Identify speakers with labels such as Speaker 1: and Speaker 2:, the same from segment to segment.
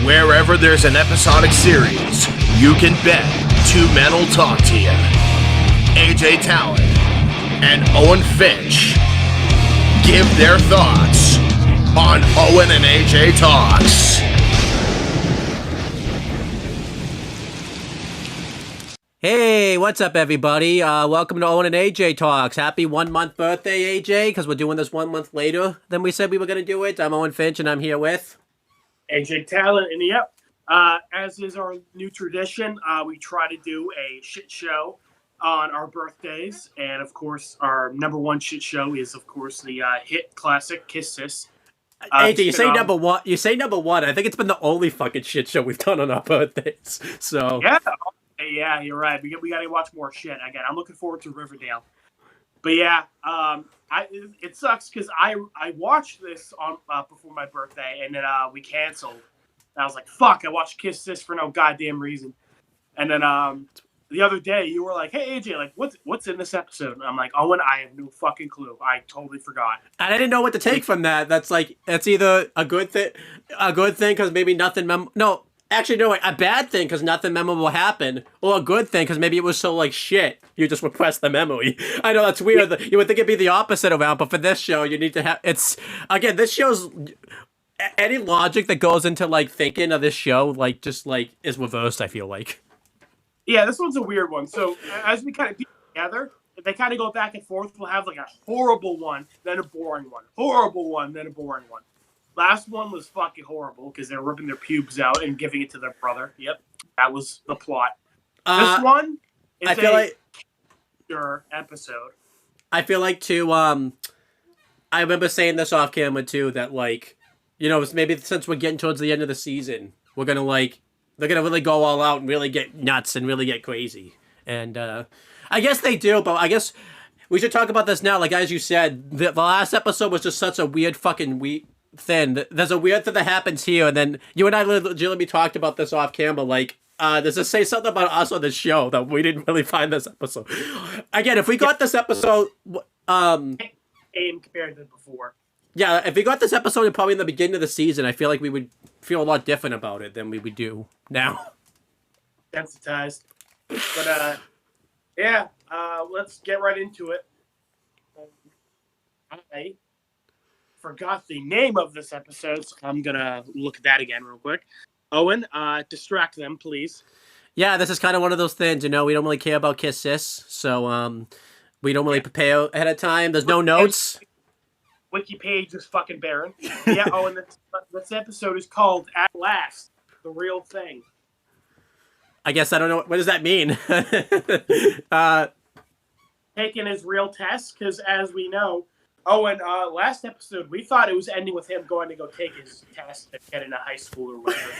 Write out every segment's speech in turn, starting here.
Speaker 1: Wherever there's an episodic series, you can bet two men will talk to you. AJ Talent and Owen Finch give their thoughts on Owen and AJ Talks.
Speaker 2: Hey, what's up, everybody? Welcome to Owen and AJ Talks. Happy 1 month birthday, AJ, because we're doing this 1 month later than we said we were going to do it. I'm Owen Finch, and I'm here with
Speaker 3: AJ Talent, and yep, as is our new tradition, we try to do a shit show on our birthdays, and of course, our number one shit show is, of course, the hit classic Kissxsis.
Speaker 2: AJ, you say number one. You say number one. I think it's been the only fucking shit show we've done on our birthdays. So
Speaker 3: yeah, you're right. We got to watch more shit again. I'm looking forward to Riverdale, but yeah, it sucks because I watched this on before my birthday, and then we canceled. And I was like, fuck, I watched Kissxsis for no goddamn reason. And then the other day, you were like, hey, AJ, like, what's in this episode? And I'm like, Owen, I have no fucking clue. I totally forgot.
Speaker 2: And I didn't know what to take from that. That's either a good thing because maybe nothing a bad thing because nothing memorable happened, or a good thing because maybe it was so like shit you just repressed the memory. I know that's weird. You would think it'd be the opposite around, but for this show, you need to have this show's any logic that goes into like thinking of this show like just like is reversed. I feel like.
Speaker 3: Yeah, this one's a weird one. So as we kind of piece together, if they kind of go back and forth, we'll have like a horrible one, then a boring one, horrible one, then a boring one. Last one was fucking horrible because they're ripping their pubes out and giving it to their brother. Yep, that was the plot. This one is episode.
Speaker 2: I feel like too. I remember saying this off camera too that like, you know, maybe since we're getting towards the end of the season, we're gonna like they're gonna really go all out and really get nuts and really get crazy. And I guess they do, but I guess we should talk about this now. Like as you said, the last episode was just such a weird fucking thing. There's a weird thing that happens here, and then you and I legitimately talked about this off camera. Like, does this say something about us on this show that we didn't really find this episode? Again, if we got this episode,
Speaker 3: aim compared to before.
Speaker 2: Yeah, if we got this episode probably in the beginning of the season, I feel like we would feel a lot different about it than we would do now.
Speaker 3: Sensitized, but yeah, let's get right into it. I forgot the name of this episode, so I'm gonna look at that again real quick. Owen, distract them, please.
Speaker 2: Yeah, this is kind of one of those things, you know, we don't really care about Kissxsis, so we don't really prepare ahead of time. There's no notes.
Speaker 3: Wiki page is fucking barren. Yeah, Owen, this episode is called At Last, The Real Thing.
Speaker 2: I guess I don't know. What does that mean?
Speaker 3: Taking his real test, because as we know, Owen, last episode, we thought it was ending with him going to go take his test and get into high school or whatever.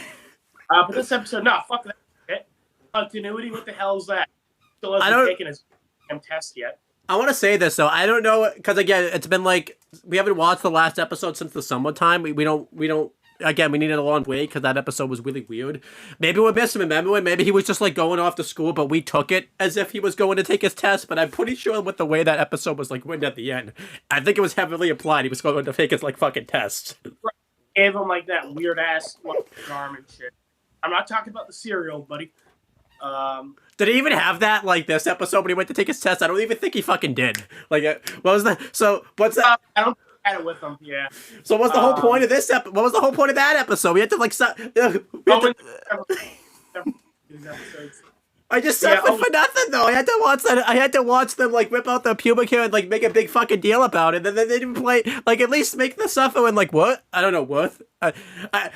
Speaker 3: But this episode, no, fuck that shit. Continuity, what the hell is that? Still hasn't taken his test yet.
Speaker 2: I want to say this, though. I don't know, because, again, it's been like, we haven't watched the last episode since the summertime. We don't, again, we needed a long wait because that episode was really weird. Maybe we're missing a memory. Maybe he was just, like, going off to school, but we took it as if he was going to take his test. But I'm pretty sure with the way that episode was, like, written at the end, I think it was heavily implied he was going to take his, like, fucking test.
Speaker 3: Gave him, like, that weird-ass arm and shit. I'm not talking about the cereal, buddy.
Speaker 2: Did he even have that, like, this episode when he went to take his test? I don't even think he fucking did. Like, what was that? So, what's that?
Speaker 3: I don't had it with him, yeah.
Speaker 2: So what's the whole point of this episode? What was the whole point of that episode? We had to, like, I just suffered for nothing, though. I had to watch that. I had to watch them, like, rip out their pubic hair and, like, make a big fucking deal about it. And then they didn't play, like, at least make the suffer and, like, what? I don't know, what? I'm
Speaker 3: like,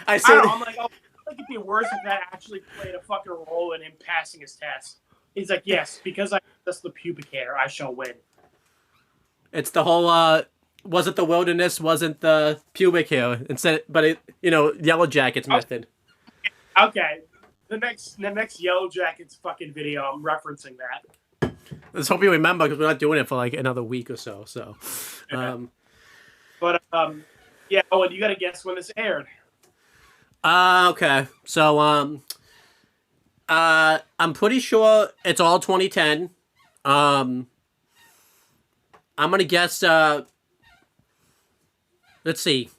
Speaker 3: oh, I think it'd be worse if that actually played a fucking role in him passing his test. He's like, yes, because I possess the pubic hair, I shall win.
Speaker 2: It's the whole, wasn't the wilderness, wasn't the pubic hair. Instead, but it, you know, Yellow Jackets method.
Speaker 3: Okay. The next Yellow Jackets fucking video, I'm referencing that.
Speaker 2: Let's hope you remember, because we're not doing it for, like, another week or so,
Speaker 3: yeah, and you gotta guess when this aired.
Speaker 2: Okay. So, I'm pretty sure it's all 2010. I'm gonna guess, let's see.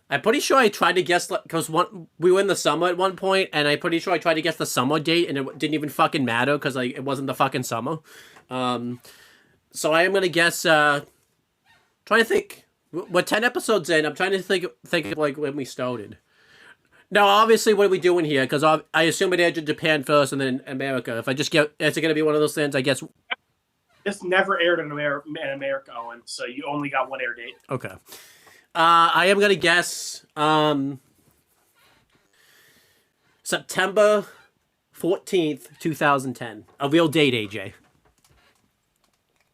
Speaker 2: I'm pretty sure I tried to guess, because we were in the summer at one point, and I'm pretty sure I tried to guess the summer date, and it didn't even fucking matter, because like it wasn't the fucking summer. So I am gonna guess. Trying to think. We're 10 episodes in. I'm trying to think of like when we started. Now, obviously, what are we doing here? Because I assume it aired in Japan first, and then America. If I just get, is it gonna be one of those things? I guess.
Speaker 3: This never aired in America, Owen. So you only got one air date.
Speaker 2: Okay. I am gonna guess September 14th, 2010. A real date, AJ.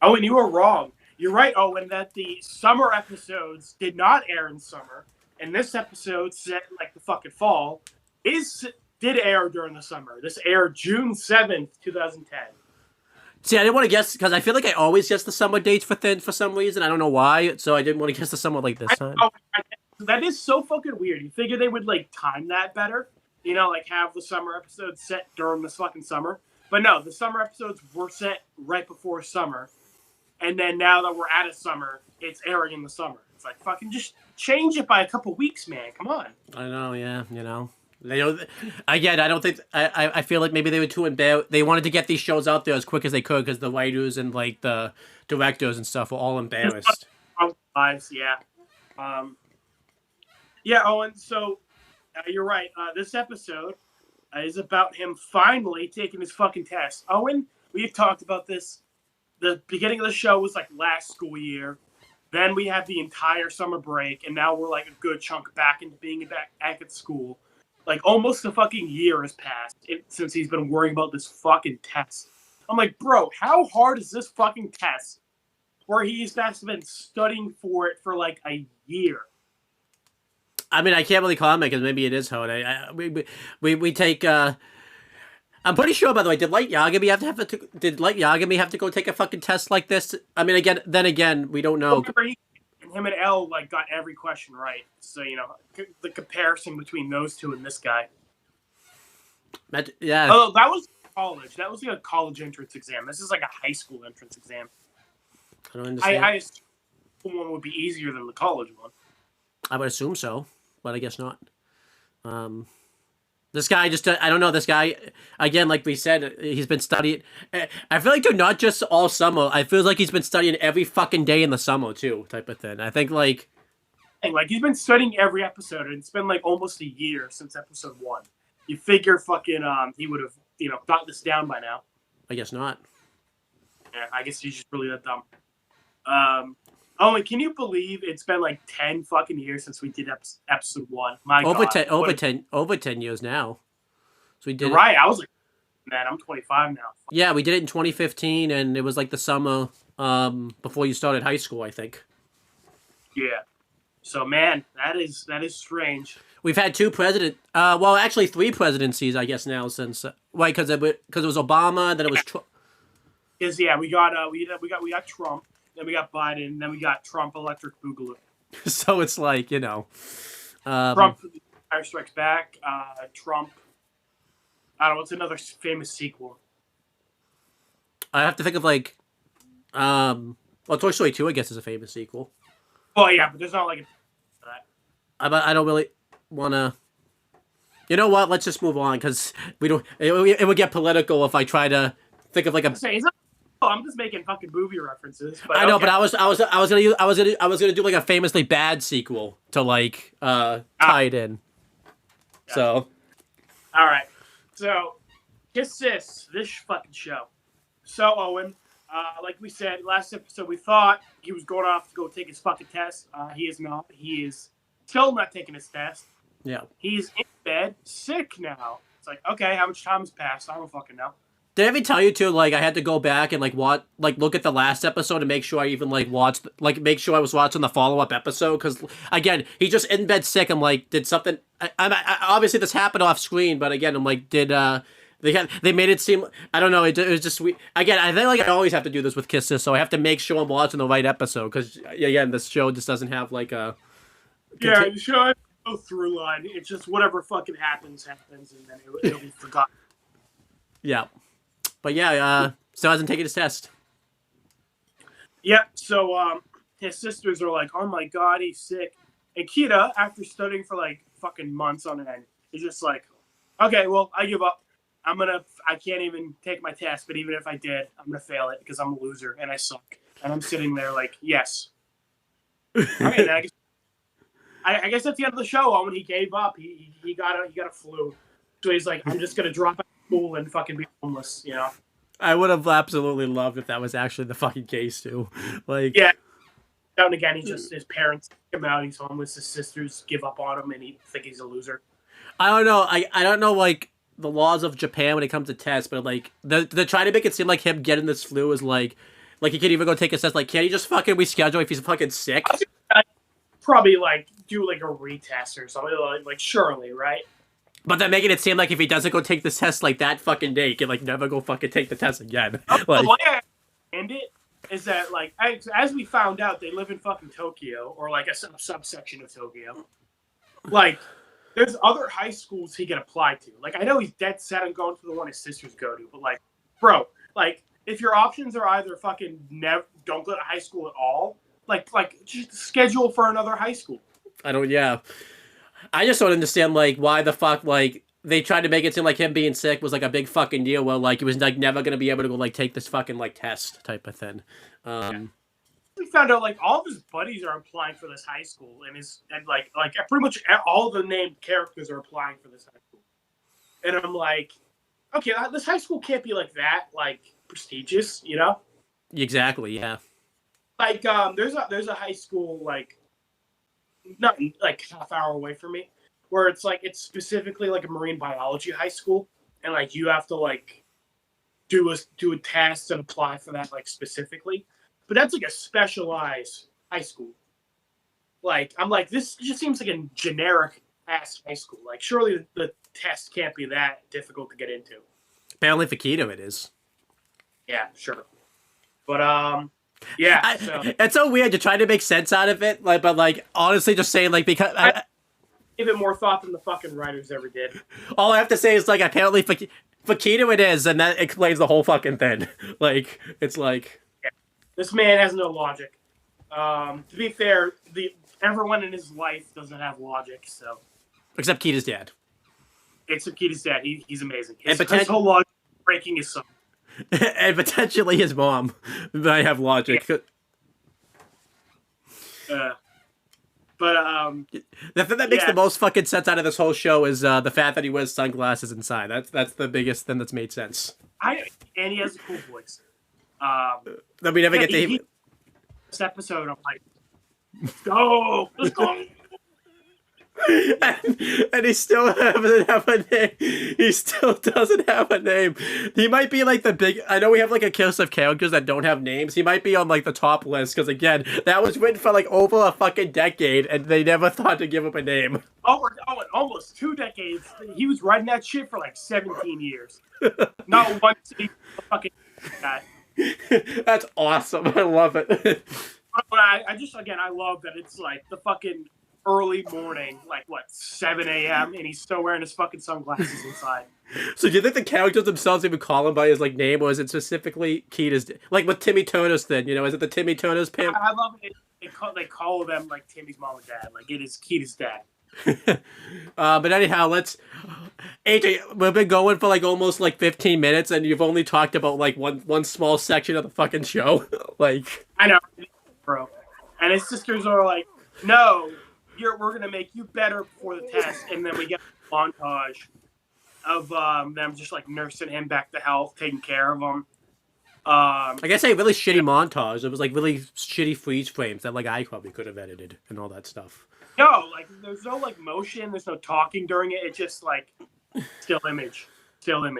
Speaker 3: Owen, you were wrong. You're right, Owen, that the summer episodes did not air in summer, and this episode, set in like the fucking fall, did air during the summer. This aired June 7th, 2010.
Speaker 2: See, I didn't want to guess, because I feel like I always guess the summer dates for some reason. I don't know why, so I didn't want to guess the summer like this time.
Speaker 3: That is so fucking weird. You figure they would, like, time that better? You know, like, have the summer episodes set during this fucking summer? But no, the summer episodes were set right before summer. And then now that we're out of summer, it's airing in the summer. It's like, fucking just change it by a couple weeks, man. Come on.
Speaker 2: I know, yeah, you know. Again, I don't think... I feel like maybe they were too embarrassed. They wanted to get these shows out there as quick as they could, because the writers and, like, the directors and stuff were all embarrassed.
Speaker 3: Lives, yeah. Yeah, Owen, so you're right. This episode is about him finally taking his fucking test. Owen, we've talked about this. The beginning of the show was like last school year. Then we had the entire summer break, and now we're like a good chunk back into being back at school. Like almost a fucking year has passed since he's been worrying about this fucking test. I'm like, bro, how hard is this fucking test? Where he's been studying for it for like a year.
Speaker 2: I mean, I can't really comment because maybe it is hard. We take. I'm pretty sure, by the way, did Light Yagami have to go take a fucking test like this? I mean, again, we don't know.
Speaker 3: And him and L like got every question right, so you know the comparison between those two and this guy.
Speaker 2: Yeah.
Speaker 3: Oh, that was college. That was like a college entrance exam. This is like a high school entrance exam.
Speaker 2: I don't understand.
Speaker 3: I assume one would be easier than the college one.
Speaker 2: I would assume so, but I guess not. This guy just, I don't know, this guy, again, like we said, he's been studying. I feel like they're not just all summer. I feel like he's been studying every fucking day in the summer, too, type of thing. I think, like
Speaker 3: he's been studying every episode, and it's been, like, almost a year since episode 1. You figure fucking, he would have, you know, got this down by now.
Speaker 2: I guess not.
Speaker 3: Yeah, I guess he's just really that dumb. Oh, and can you believe it's been like 10 fucking years since we did episode 1? My God.
Speaker 2: Over 10 years now. So we did
Speaker 3: right. I was like, man, I'm 25 now.
Speaker 2: Yeah, we did it in 2015, and it was like the summer before you started high school, I think.
Speaker 3: Yeah. So, man, that is strange.
Speaker 2: We've had 2 presidents. Well, actually 3 presidencies, I guess now since right because it was Obama, then it was Trump.
Speaker 3: Because yeah, we got Trump. Then we got Biden, then we got Trump Electric Boogaloo.
Speaker 2: So it's like, you know.
Speaker 3: Trump Empire Strikes Back, Trump. I don't know, what's another famous sequel?
Speaker 2: I have to think of like. Well, Toy Story 2, I guess, is a famous sequel.
Speaker 3: Oh, yeah, but there's not like a.
Speaker 2: I don't really want to. You know what? Let's just move on because we don't. It would get political if I try to think of like a.
Speaker 3: I'm just making fucking movie references. But
Speaker 2: I know,
Speaker 3: okay.
Speaker 2: but I was gonna do like a famously bad sequel to like tie it in. Yeah. So,
Speaker 3: all right. So, Kissxsis, this fucking show. So Owen, like we said last episode, we thought he was going off to go take his fucking test. He is not. He is still not taking his test.
Speaker 2: Yeah.
Speaker 3: He's in bed, sick now. It's like, okay, how much time has passed? I don't fucking know.
Speaker 2: Did I ever tell you too? Like, I had to go back and look at the last episode and make sure I even watched, make sure I was watching the follow-up episode. Because again, he just in bed sick. I'm like, did something? I obviously this happened off screen, but again, I'm like, did they made it seem? I don't know. It was just sweet. Again, I think I always have to do this with Kissxsis, so I have to make sure I'm watching the right episode. Because again, this show just doesn't have like a.
Speaker 3: Yeah, the show has no through line. It's just whatever fucking happens, and then it'll be forgotten.
Speaker 2: Yeah. But yeah, still hasn't taken his test.
Speaker 3: Yeah, so his sisters are like, oh my God, he's sick. And Kita, after studying for like fucking months on end, is just like, okay, well, I give up. I can't even take my test, but even if I did, I'm gonna fail it because I'm a loser and I suck. And I'm sitting there like, yes. Okay, then I guess at the end of the show, when he gave up, he got a flu. So he's like, I'm just gonna drop out of school and fucking be homeless, you know?
Speaker 2: I would have absolutely loved if that was actually the fucking case too. Like,
Speaker 3: yeah. And again, his parents come out, he's homeless, his sisters give up on him, and he think he's a loser.
Speaker 2: I don't know. I don't know like the laws of Japan when it comes to tests, but like they're trying to make it seem like him getting this flu is like he can't even go take a test. Like, can't he just fucking reschedule if he's fucking sick?
Speaker 3: Probably like do like a retest or something, like surely, right?
Speaker 2: But they're making it seem like if he doesn't go take the test like that fucking day, he can like never go fucking take the test again.
Speaker 3: The way I understand it is that like as we found out, they live in fucking Tokyo, or like a subsection of Tokyo. Like, there's other high schools he can apply to. Like, I know he's dead set on going to the one his sisters go to, but like, bro, like if your options are either fucking don't go to high school at all, like just schedule for another high school.
Speaker 2: I just don't understand like why the fuck like they tried to make it seem like him being sick was like a big fucking deal. Well, like he was like never gonna be able to go like take this fucking like test type of thing.
Speaker 3: We found out like all of his buddies are applying for this high school, and like pretty much all the named characters are applying for this high school. And I'm like, okay, this high school can't be like that, like prestigious, you know?
Speaker 2: Exactly. Yeah.
Speaker 3: Like there's a high school like not like half hour away from me, where it's specifically like a marine biology high school, and like you have to like do a test and apply for that like specifically. But that's like a specialized high school. Like, I'm like, this just seems like a generic ass high school. Like, surely the test can't be that difficult to get into.
Speaker 2: Apparently for Keto it is.
Speaker 3: Yeah, sure. But yeah.
Speaker 2: It's so weird to try to make sense out of it, like, but like honestly, just saying like because I
Speaker 3: give it more thought than the fucking writers ever did.
Speaker 2: All I have to say is like apparently for Keto it is, and that explains the whole fucking thing. Like, it's like.
Speaker 3: This man has no logic. To be fair, everyone in his life doesn't have logic, so.
Speaker 2: Except Kita's dad.
Speaker 3: Except Kita's dad. He's amazing. His whole logic is breaking his son.
Speaker 2: And potentially his mom might have logic.
Speaker 3: Yeah.
Speaker 2: The thing that makes the most fucking sense out of this whole show is the fact that he wears sunglasses inside. That's the biggest thing that's made sense.
Speaker 3: And he has a cool voice.
Speaker 2: That we never get to hear.
Speaker 3: This episode, I'm like, let's go.
Speaker 2: and he still doesn't have a name. He still doesn't have a name. He might be like the big. I know we have like a list of characters that don't have names. He might be on like the top list because again, that was written for like over a fucking decade, and they never thought to give him a name.
Speaker 3: Almost 2 decades. He was writing that shit for like 17 years. Not once he fucking guy.
Speaker 2: That's awesome. I love it.
Speaker 3: But I love that it's like the fucking early morning, like what, 7 a.m. and he's still wearing his fucking sunglasses inside.
Speaker 2: So do you think the characters themselves even call him by his like name, or is it specifically Kita's? Like with Timmy Turner's thing, you know, is it the Timmy Turner's pimp?
Speaker 3: I love it. They call them like Timmy's mom and dad. Like it is Kita's dad.
Speaker 2: But anyhow, AJ, we've been going for like almost like 15 minutes, and you've only talked about like one small section of the fucking show. Like,
Speaker 3: I know, bro. And his sisters are like, "No, we're gonna make you better for the test." And then we get a montage of them just like nursing him back to health, taking care of him.
Speaker 2: I guess a really shitty montage. It was like really shitty freeze frames that like I probably could have edited and all that stuff.
Speaker 3: No, like there's no like motion, there's no talking during it. It's just like still image, and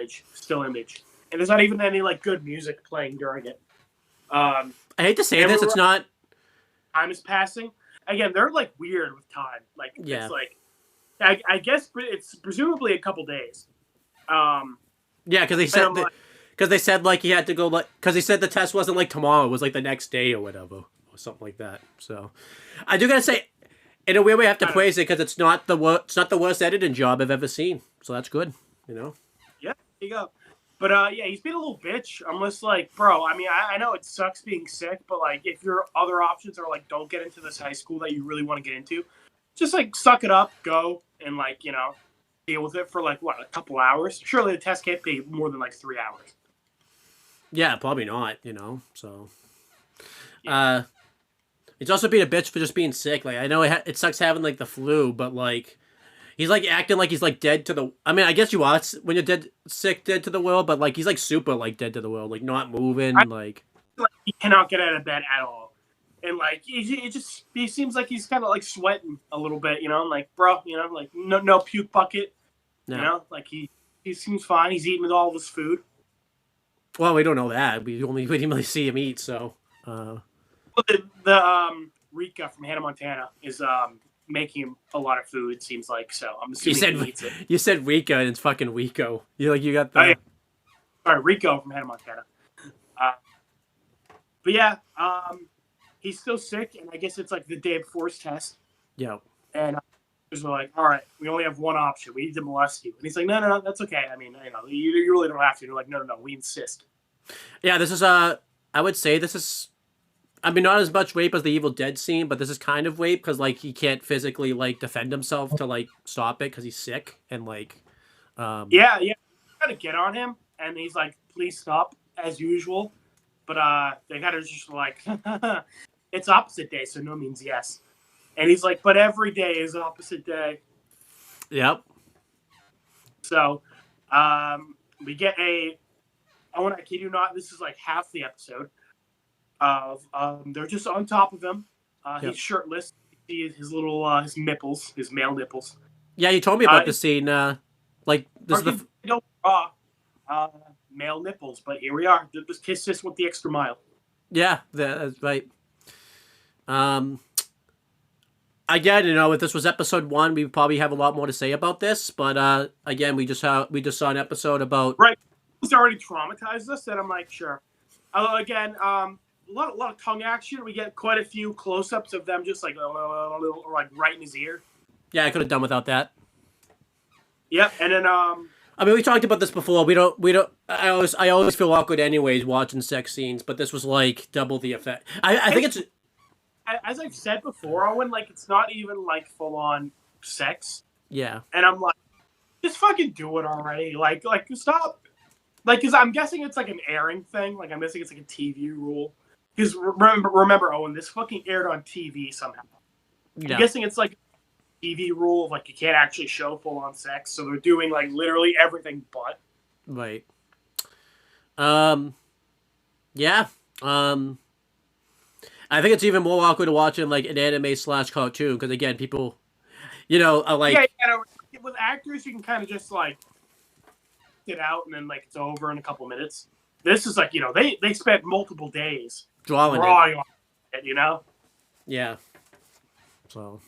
Speaker 3: there's not even any like good music playing during it.
Speaker 2: I hate to say this, it's not.
Speaker 3: Time is passing. Again, they're like weird with time. Like
Speaker 2: yeah.
Speaker 3: It's like I guess it's presumably a couple days.
Speaker 2: Yeah, because they said like he had to go like because he said the test wasn't like tomorrow, it was like the next day or whatever or something like that. So I do gotta say. In a weird way, I have to praise it because it's not the worst editing job I've ever seen. So that's good, you know.
Speaker 3: Yeah, there you go. But yeah, he's being a little bitch. I'm just like, bro. I mean, I know it sucks being sick, but like, if your other options are like, don't get into this high school that you really want to get into, just like suck it up, go, and like deal with it for like what, a couple hours. Surely the test can't be more than like 3 hours.
Speaker 2: Yeah, probably not. So. It's also being a bitch for just being sick. Like I know it sucks having like the flu, but like he's like acting like he's like dead to the. I mean, I guess you are when you're dead to the world, but like he's like super like dead to the world, like not moving, like
Speaker 3: he cannot get out of bed at all, and like he seems like he's kind of like sweating a little bit, like bro, like no puke bucket, like he seems fine. He's eating all of his food.
Speaker 2: Well, we don't know that. We didn't really see him eat, so.
Speaker 3: The Rika from Hannah Montana is making him a lot of food. Seems like, so I'm assuming he eats it.
Speaker 2: You said Rika and it's fucking Rico. You got the.
Speaker 3: Sorry, Rico from Hannah Montana. But yeah, he's still sick, and I guess it's like the day before his test.
Speaker 2: Yeah.
Speaker 3: And we're like, all right, we only have one option. We need to molest you. And he's like, no, that's okay. I mean, you really don't have to. They're like, no, we insist.
Speaker 2: Yeah, this is I would say this is. I mean, not as much rape as the Evil Dead scene, but this is kind of rape because, like, he can't physically, like, defend himself to, like, stop it because he's sick and, like...
Speaker 3: Yeah, kind of get on him, and he's like, please stop, as usual. But they kind of just like, it's opposite day, so no means yes. And he's like, but every day is opposite day.
Speaker 2: Yep.
Speaker 3: So, we get I kid you not, this is like half the episode. They're just on top of him. He's shirtless. You see his little his nipples, his male nipples.
Speaker 2: Yeah, you told me about the scene. Like this is
Speaker 3: male nipples, but here we are. This Kissxsis with the extra mile.
Speaker 2: Yeah, that's right. Again, if this was episode 1, we probably have a lot more to say about this. But again, we just saw an episode about
Speaker 3: It's already traumatized us, and I'm like, sure. Again, a lot of tongue action. We get quite a few close-ups of them just like like right in his ear.
Speaker 2: Yeah, I could have done without that.
Speaker 3: Yep, and then
Speaker 2: I mean, we talked about this before. We don't. I always feel awkward anyways watching sex scenes, but this was like double the effect. I think it's
Speaker 3: as I've said before, Owen. Like it's not even like full-on sex.
Speaker 2: Yeah.
Speaker 3: And I'm like, just fucking do it already. Like stop. Like, because I'm guessing it's like an airing thing. Like I'm guessing it's like a TV rule. Because remember, Owen, this fucking aired on TV somehow. Yeah. I'm guessing it's like a TV rule of like you can't actually show full on sex, so they're doing like literally everything but.
Speaker 2: Right. Yeah. I think it's even more awkward to watch in like an anime/cartoon because again, people, are like.
Speaker 3: Yeah, with actors, you can kind of just like it out and then like it's over in a couple minutes. This is like they spent multiple days drawing on it,
Speaker 2: Yeah. So.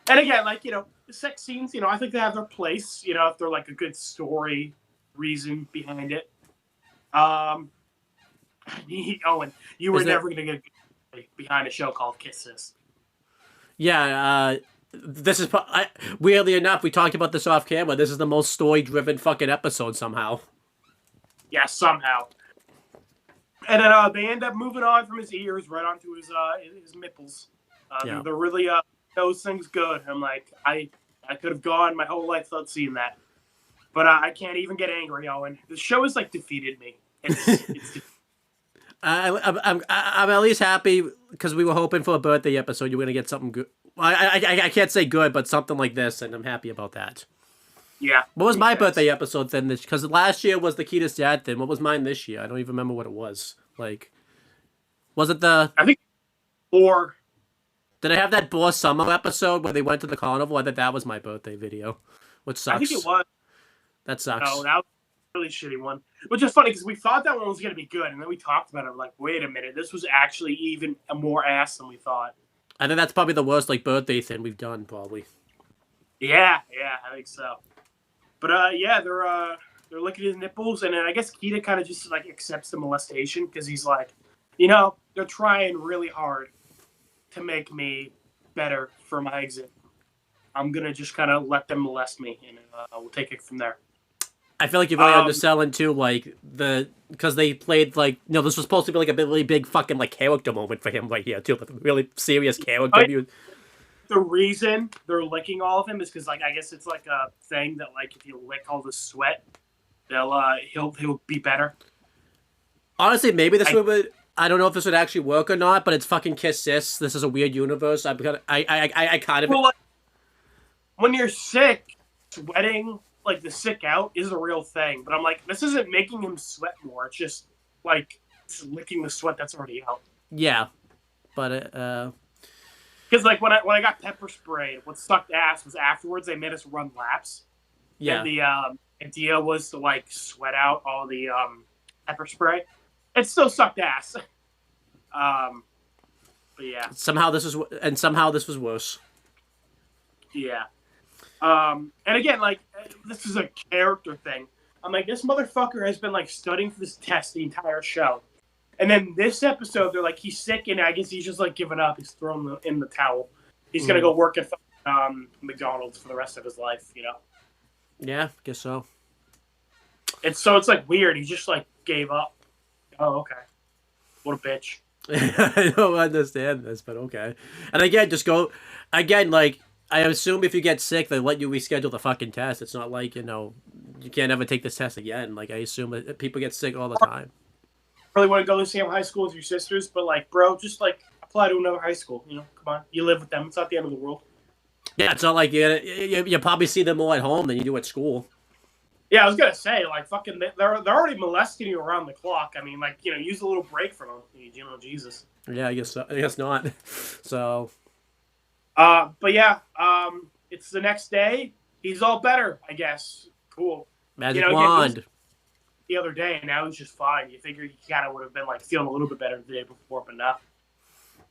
Speaker 3: And again, like the sex scenes, I think they have their place. If they're like a good story reason behind it. Owen, you were never gonna get behind a show called Kissxsis.
Speaker 2: Yeah. This is weirdly enough, we talked about this off camera. This is the most story-driven fucking episode somehow.
Speaker 3: Yeah, somehow. And then they end up moving on from his ears right onto his nipples. They're really those things good. I'm like, I could have gone my whole life without seeing that, but I can't even get angry, Owen. The show has like defeated me. It's
Speaker 2: I'm at least happy because we were hoping for a birthday episode. You were gonna get something good. I can't say good, but something like this, and I'm happy about that.
Speaker 3: Yeah.
Speaker 2: What was my birthday episode then? Because last year was the Kita's dad thing. What was mine this year? I don't even remember what it was. Like, was it the?
Speaker 3: I think 4.
Speaker 2: Did I have that Boss Summer episode where they went to the carnival? I thought that was my birthday video, which sucks.
Speaker 3: I think it was.
Speaker 2: That sucks.
Speaker 3: No, that was a really shitty one. Which is funny because we thought that one was going to be good, and then we talked about it. We're like, wait a minute, this was actually even more ass than we thought.
Speaker 2: I think that's probably the worst birthday thing we've done, probably.
Speaker 3: Yeah, I think so. But they're licking his nipples, and then I guess Kita kind of just like accepts the molestation because he's like, they're trying really hard to make me better for my exit. I'm gonna just kind of let them molest me, and we'll take it from there.
Speaker 2: I feel like you're really underselling too, like because they played like this was supposed to be like a really big fucking like character moment for him right here too, like a really serious character.
Speaker 3: the reason they're licking all of him is because, like, I guess it's like a thing that, like, if you lick all the sweat, he'll be better.
Speaker 2: Honestly, maybe this would. I don't know if this would actually work or not, but it's fucking Kissxsis. This is a weird universe. I kind of.
Speaker 3: Well, like, when you're sick, sweating, like, the sick out is a real thing. But I'm like, this isn't making him sweat more. It's just, like, just licking the sweat that's already out.
Speaker 2: Yeah, but
Speaker 3: because, like, when I got pepper sprayed, what sucked ass was afterwards they made us run laps.
Speaker 2: Yeah.
Speaker 3: And the idea was to, like, sweat out all the pepper spray. It still sucked ass. But yeah.
Speaker 2: Somehow this was worse.
Speaker 3: Yeah. And again, like, this is a character thing. I'm like, this motherfucker has been, like, studying for this test the entire show. And then this episode, they're like, he's sick, and I guess he's just, like, giving up. He's thrown in the towel. He's going to go work at McDonald's for the rest of his life, you know?
Speaker 2: Yeah, guess so.
Speaker 3: It's like, weird. He just, like, gave up. Oh, okay. What a bitch.
Speaker 2: I don't understand this, but okay. And again, like, I assume if you get sick, they let you reschedule the fucking test. It's not like, you can't ever take this test again. Like, I assume that people get sick all the time.
Speaker 3: Really want to go to the same high school as your sisters, but, like, bro, just, like, apply to another high school. You know, come on. You live with them. It's not the end of the world.
Speaker 2: Yeah, it's not like you probably see them more at home than you do at school.
Speaker 3: Yeah, I was gonna say, like, fucking, they're already molesting you around the clock. I mean, like, use a little break from them. Jesus.
Speaker 2: Yeah, I guess so. I guess not. So.
Speaker 3: But yeah, it's the next day. He's all better, I guess. Cool.
Speaker 2: Magic wand.
Speaker 3: The other day, and now he's just fine. You figure he kind of would have been, like, feeling a little bit better the day before, but not.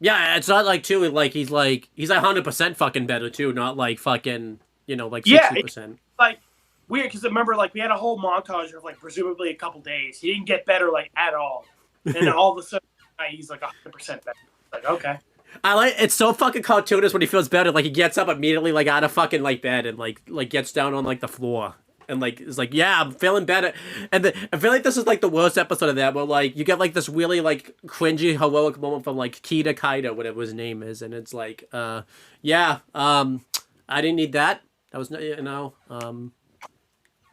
Speaker 2: Yeah, it's not like too. Like he's 100% fucking better too. Not like fucking like 60%.
Speaker 3: Yeah, like. Weird, because remember, like, we had a whole montage of, like, presumably a couple days. He didn't get better, like, at all. And then all of a sudden, he's, like, 100% better. Like, okay.
Speaker 2: It's so fucking cartoonish when he feels better. Like, he gets up immediately, like, out of fucking, like, bed and, like gets down on, like, the floor. And, like, is like, yeah, I'm feeling better. And I feel like this is, like, the worst episode of that, where, like, you get, like, this really, like, cringy, heroic moment from, like, Kita Kaida, whatever his name is. And it's like, I didn't need that. That was,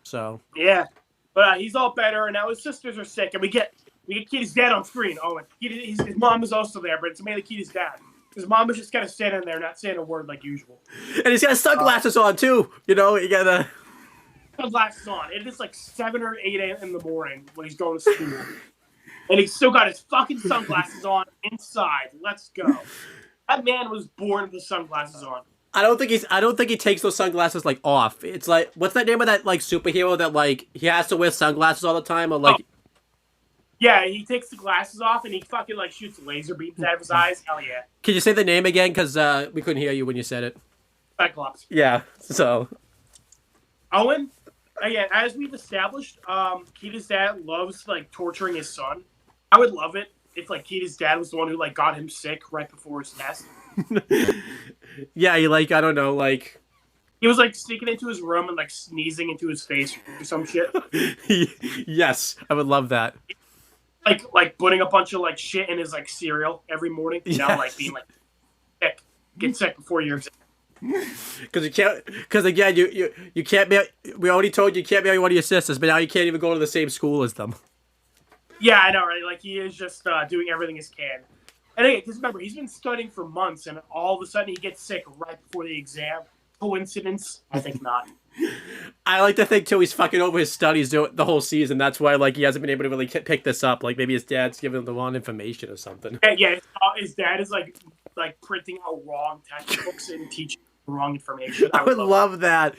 Speaker 2: So
Speaker 3: yeah, but he's all better, and now his sisters are sick, and we get Kita's dad on screen. Oh, and his mom is also there, but it's mainly Kita's dad. His mom is just kind of standing there, not saying a word like usual.
Speaker 2: And he's got sunglasses on too. You gotta
Speaker 3: sunglasses on. It is like 7 or 8 a.m. in the morning when he's going to school, and he's still got his fucking sunglasses on inside. Let's go. That man was born with the sunglasses on.
Speaker 2: I don't think he takes those sunglasses like off. It's like, what's that name of that like superhero that like he has to wear sunglasses all the time or like?
Speaker 3: Yeah, he takes the glasses off and he fucking like shoots laser beams out of his eyes. Hell yeah!
Speaker 2: Can you say the name again? Because we couldn't hear you when you said it.
Speaker 3: Cyclops.
Speaker 2: Yeah. So.
Speaker 3: Owen, again, as we've established, Kita's dad loves like torturing his son. I would love it if like Kita's dad was the one who like got him sick right before his test.
Speaker 2: Yeah, he like, I don't know, like
Speaker 3: he was like sneaking into his room and like sneezing into his face or some shit.
Speaker 2: Yes, I would love that.
Speaker 3: Like putting a bunch of like shit in his like cereal every morning, like being like sick, get sick before your exam.
Speaker 2: Because again, you can't be. We already told you can't be one of your sisters, but now you can't even go to the same school as them.
Speaker 3: Yeah, I know, right? Like he is just doing everything he can. And again, because remember, he's been studying for months, and all of a sudden he gets sick right before the exam. Coincidence? I think not.
Speaker 2: I like to think, too, he's fucking over his studies the whole season. That's why, like, he hasn't been able to really pick this up. Like, maybe his dad's giving him the wrong information or something.
Speaker 3: Yeah, his dad is, like printing out wrong textbooks and teaching the wrong information.
Speaker 2: I would love that.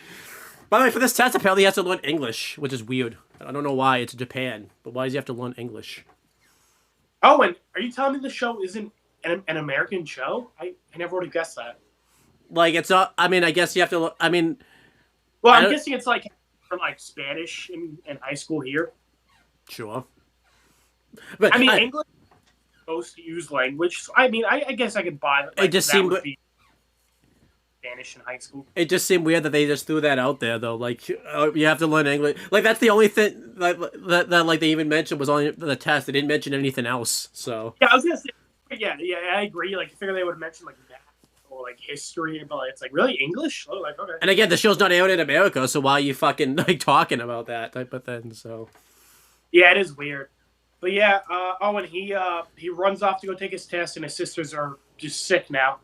Speaker 2: By the way, for this test, apparently he has to learn English, which is weird. I don't know why. It's Japan. But why does he have to learn English?
Speaker 3: Owen, are you telling me the show isn't an American show? I never would have guessed that.
Speaker 2: Like, it's not... I mean, I guess you have to... I mean...
Speaker 3: Well, I'm guessing it's like from like Spanish in high school here.
Speaker 2: Sure. But
Speaker 3: I mean, English is supposed to use language. So, I mean, I guess I could buy that. Like,
Speaker 2: it just seemed...
Speaker 3: Spanish in high school.
Speaker 2: It just seemed weird that they just threw that out there, though. Like, you have to learn English. Like, that's the only thing that like they even mentioned was on the test. They didn't mention anything else. So
Speaker 3: yeah, I was gonna say, yeah, I agree. Like, I figure they would have mentioned like that or like history, but it's like really English. Oh, like okay.
Speaker 2: And again, the show's not aired in America, so why are you fucking like talking about that type of thing? So
Speaker 3: yeah, it is weird. But yeah, Owen, he runs off to go take his test, and his sisters are just sick now.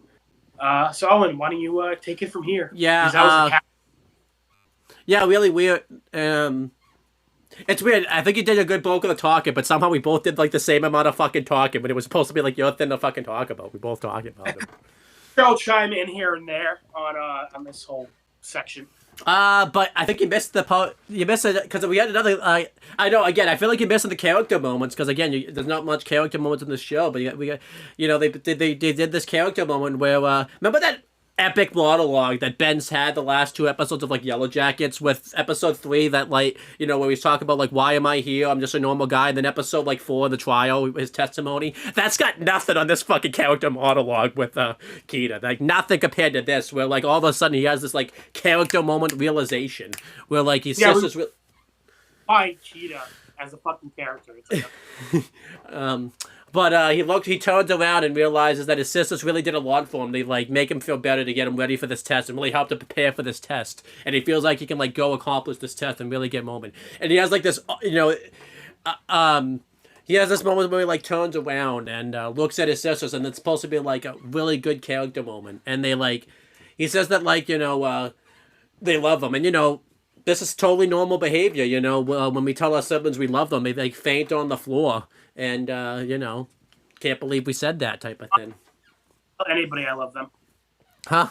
Speaker 3: So Owen, why don't you take it from here?
Speaker 2: Yeah, yeah, really weird. It's weird. I think you did a good bulk of the talking, but somehow we both did like the same amount of fucking talking, but it was supposed to be like your thing to fucking talk about. We both talking about it.
Speaker 3: I'll chime in here and there on this whole section.
Speaker 2: But I think you missed the part. You missed it because we had another. I know. Again, I feel like you're missing the character moments because again, there's not much character moments in the show. But we got, they did this character moment where remember that epic monologue that Ben's had the last 2 episodes of like Yellow Jackets with episode 3 that like where he's talking about like why am I here? I'm just a normal guy. And then episode like 4 the trial, his testimony. That's got nothing on this fucking character monologue with Keita. Like nothing compared to this. Where like all of a sudden he has this like character moment realization where like his sister's
Speaker 3: find Keita as a fucking character. It's like
Speaker 2: But he turns around and realizes that his sisters really did a lot for him. They like make him feel better to get him ready for this test and really help to prepare for this test. And he feels like he can like go accomplish this test and really get moment. And he has like this, he has this moment where he like turns around and looks at his sisters, and it's supposed to be like a really good character moment. And they like, he says that like they love him, and this is totally normal behavior. When we tell our siblings we love them, they like faint on the floor. And, can't believe we said that type of thing.
Speaker 3: Anybody, I love them.
Speaker 2: Huh?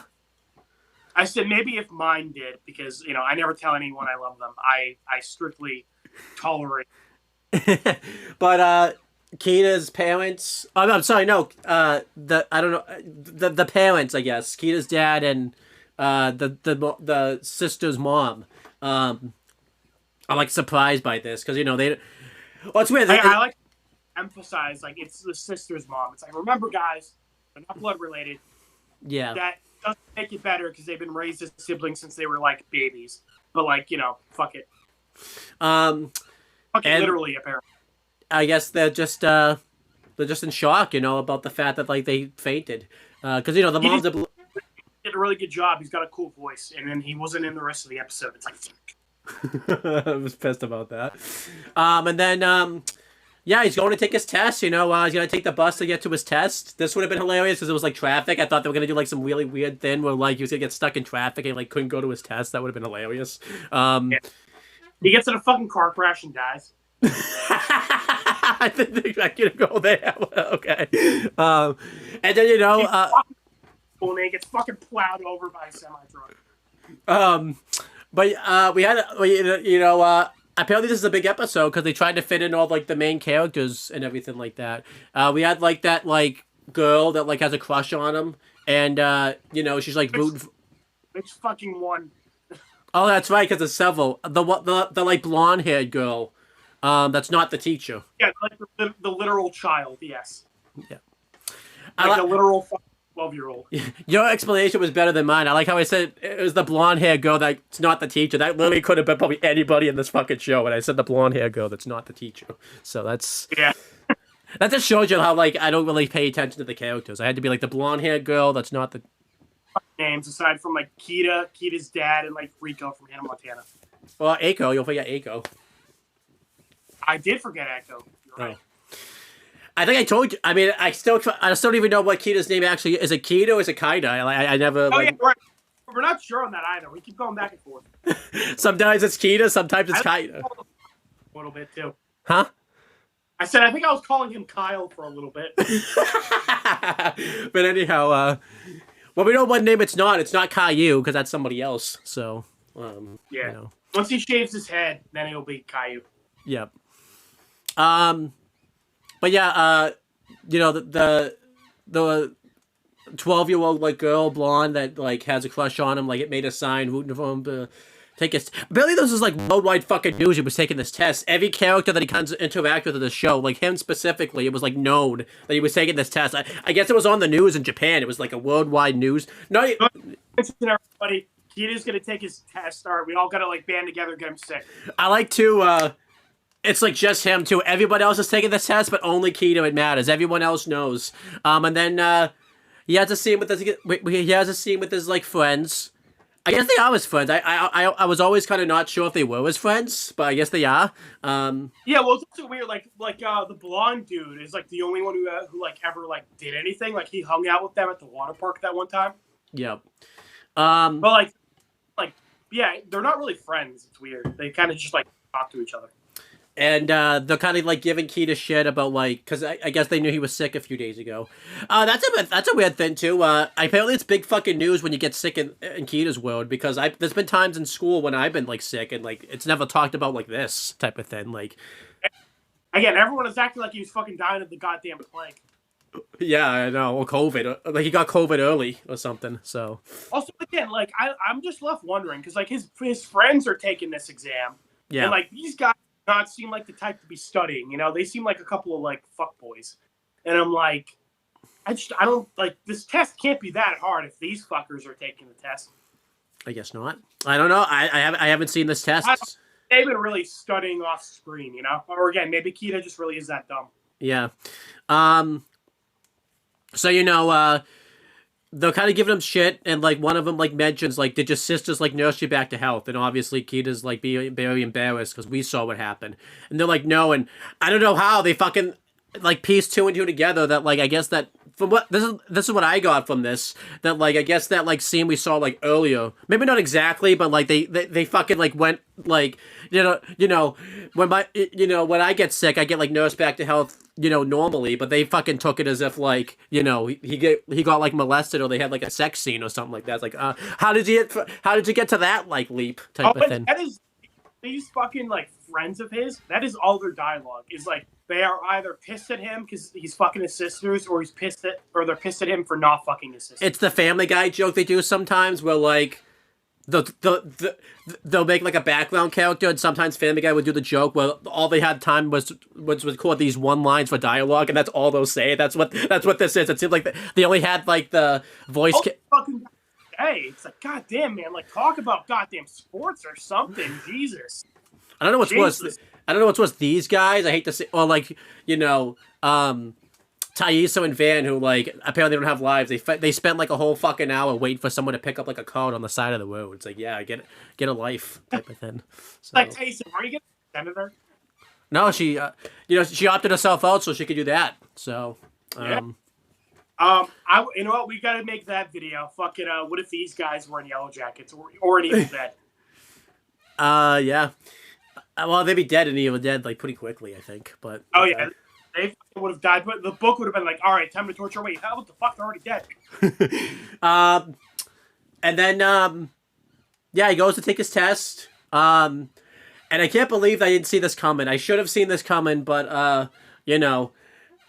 Speaker 3: I said maybe if mine did, because, I never tell anyone I love them. I strictly tolerate.
Speaker 2: But, Keita's parents... Oh, I'm sorry, no. The parents, I guess. Keita's dad and the sister's mom are, like, surprised by this. Because, they... Well, it's weird.
Speaker 3: I like... emphasize like it's the sister's mom. It's like, remember guys, they're not blood related.
Speaker 2: Yeah,
Speaker 3: that doesn't make it better because they've been raised as siblings since they were like babies. But like fuck it. Fuck it, literally, apparently.
Speaker 2: I guess they're just in shock, about the fact that like they fainted, because the mom's
Speaker 3: did a really good job. He's got a cool voice, and then he wasn't in the rest of the episode. It's like
Speaker 2: I was pissed about that. And then yeah, he's going to take his test, he's going to take the bus to get to his test. This would have been hilarious because it was, like, traffic. I thought they were going to do, like, some really weird thing where, like, he was going to get stuck in traffic and, like, couldn't go to his test. That would have been hilarious. Yeah.
Speaker 3: He gets in a fucking car crash and dies.
Speaker 2: I didn't think I could go there. Okay. And then,
Speaker 3: when he gets fucking plowed over by a semi-truck.
Speaker 2: But we had, apparently this is a big episode because they tried to fit in all like the main characters and everything like that. We had like that like girl that like has a crush on him, and she's like rooting.
Speaker 3: Which fucking one?
Speaker 2: Oh, that's right, because there's several. The like blonde haired girl, that's not the teacher.
Speaker 3: Yeah, like the literal child. Yes.
Speaker 2: Yeah.
Speaker 3: Like a literal 12-year-old.
Speaker 2: Your explanation was better than mine. I like how I said it was the blonde hair girl that's not the teacher. That literally could have been probably anybody in this fucking show. And I said the blonde hair girl that's not the teacher. So that's...
Speaker 3: Yeah.
Speaker 2: That just shows you how, like, I don't really pay attention to the characters. I had to be like the blonde hair girl that's not the...
Speaker 3: Names aside from, like, Keita's dad, and, like, Rico from Hannah Montana.
Speaker 2: Well, Aiko. You'll forget Aiko.
Speaker 3: I did forget Aiko. You're right.
Speaker 2: I think I told you. I mean, I still don't even know what Keita's name actually is. Is it Keita or is it Kaida? I never.
Speaker 3: Oh, yeah, right. We're not sure on that either. We keep going back and forth.
Speaker 2: Sometimes it's Keita, sometimes it's Kaida.
Speaker 3: A little bit, too.
Speaker 2: Huh?
Speaker 3: I said I think I was calling him Kyle for a little bit.
Speaker 2: But anyhow, well, we know what name it's not. It's not Caillou, because that's somebody else. So,
Speaker 3: yeah. Once he shaves his head, then he'll be Caillou.
Speaker 2: Yep. But yeah, the 12-year-old like girl, blonde, that like has a crush on him, like it made a sign rooting for him to take his... Apparently this is like worldwide fucking news. He was taking this test. Every character that he kind of interact with in the show, like him specifically, it was like known that he was taking this test. I guess it was on the news in Japan. It was like a worldwide news. No,
Speaker 3: everybody, Keita's gonna take his test. All right, we all gotta like band together and get him sick.
Speaker 2: I like to... It's like just him too. Everybody else is taking this test, but only Keita it matters. Everyone else knows. And then he has a scene with his like friends. I guess they are his friends. I was always kind of not sure if they were his friends, but I guess they are.
Speaker 3: Yeah, well, it's also weird. Like the blonde dude is like the only one who like ever like did anything. Like he hung out with them at the water park that one time.
Speaker 2: Yep.
Speaker 3: But like yeah, they're not really friends. It's weird. They kind of just like talk to each other.
Speaker 2: And they're kind of like giving Keita shit about like, because I guess they knew he was sick a few days ago. That's a weird thing too. Apparently it's big fucking news when you get sick in Keita's world, because there's been times in school when I've been like sick and like it's never talked about like this type of thing. Like,
Speaker 3: again, everyone is acting like he was fucking dying of the goddamn plague.
Speaker 2: Yeah, I know. Or COVID. Like he got COVID early or something. So
Speaker 3: also, again, like I'm just left wondering because like his friends are taking this exam.
Speaker 2: Yeah.
Speaker 3: And like these guys do not seem like the type to be studying. You know, they seem like a couple of like fuckboys. And I'm like, I don't like this test can't be that hard if these fuckers are taking the test.
Speaker 2: I guess not. I don't know. I haven't seen this test.
Speaker 3: They've been really studying off screen, you know? Or again, maybe Keita just really is that dumb.
Speaker 2: Yeah. So, you know, they're kind of giving him shit, and, like, one of them, like, mentions, like, did your sisters, like, nurse you back to health? And obviously Keita's, like, being very embarrassed because we saw what happened. And they're like, no, and I don't know how they fucking, like, piece two and two together that, like, I guess that, from what, this is what I got from this, that, like, I guess that, like, scene we saw, like, earlier, maybe not exactly, but, like, they fucking, like, went, like, you know, when when I get sick, I get, like, nursed back to health, you know, normally, but they fucking took it as if, like, you know, he got like molested, or they had like a sex scene or something like that. It's like, how did you get to that like leap type of thing?
Speaker 3: That is, these fucking like friends of his. That is all their dialogue. Is like they are either pissed at him because he's fucking his sisters, or they're pissed at him for not fucking his sisters.
Speaker 2: It's the Family Guy joke they do sometimes, where like they'll make like a background character, and sometimes Family Guy would do the joke where all they had time was record these one lines for dialogue, and that's all they'll say. That's what this is. It seems like they only had like the voice.
Speaker 3: Fucking hey, it's like goddamn man, like talk about goddamn sports or something. Jesus.
Speaker 2: I don't know what's worse. I don't know what's worse. These guys, I hate to say, or like you know, Taiso and Van, who like apparently don't have lives. They spent like a whole fucking hour waiting for someone to pick up like a card on the side of the road. It's like, yeah, get a life type of thing. So.
Speaker 3: Like Taiso, are you getting a senator?
Speaker 2: No, she she opted herself out so she could do that. So,
Speaker 3: you know what? We got to make that video. Fuck it. What if these guys were in Yellow Jackets or in Evil Dead?
Speaker 2: Yeah. Well, they'd be dead in Evil Dead like pretty quickly, I think. But
Speaker 3: yeah. They would have died, but the book would have been like, all right, time to torture. Wait, what the fuck? They're already dead.
Speaker 2: And then, yeah, he goes to take his test. And I can't believe I didn't see this coming. I should have seen this coming, but, you know,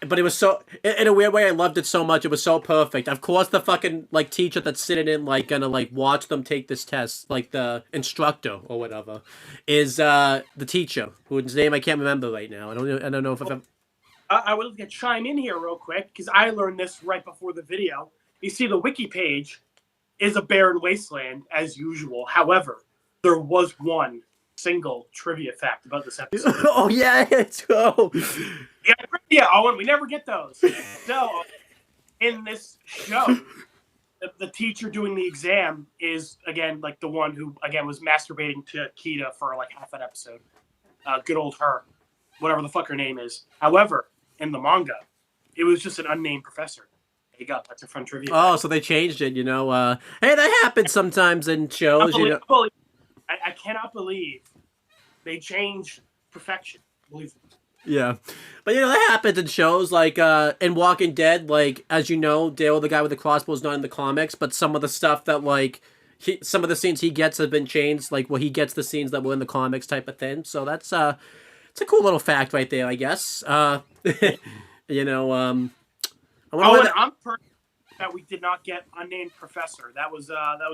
Speaker 2: but it was so, in a weird way, I loved it so much. It was so perfect. Of course, the fucking, like, teacher that's sitting in, like, gonna, like, watch them take this test, like, the instructor or whatever, is, the teacher, whose name I can't remember right now. I don't know if I've ever...
Speaker 3: I would like to chime in here real quick because I learned this right before the video. You see, the wiki page is a barren wasteland as usual. However, there was one single trivia fact about this episode.
Speaker 2: Oh yeah, let's go.
Speaker 3: Yeah, Owen, we never get those. So, in this show, the teacher doing the exam is again like the one who again was masturbating to Keita for like half an episode. Good old her, whatever the fuck her name is. However, in the manga, it was just an unnamed professor. There you go. That's a fun trivia.
Speaker 2: Oh, so they changed it, you know. Hey, that happens sometimes in shows, you know.
Speaker 3: I cannot believe they changed perfection. Believe it.
Speaker 2: Yeah. But, you know, that happens in shows, like, in Walking Dead, like, as you know, Dale, the guy with the crossbow, is not in the comics, but some of the stuff that, like, some of the scenes he gets have been changed, like, well, he gets the scenes that were in the comics type of thing, so that's, it's a cool little fact right there, I guess. You know,
Speaker 3: I'm that we did not get unnamed professor. That was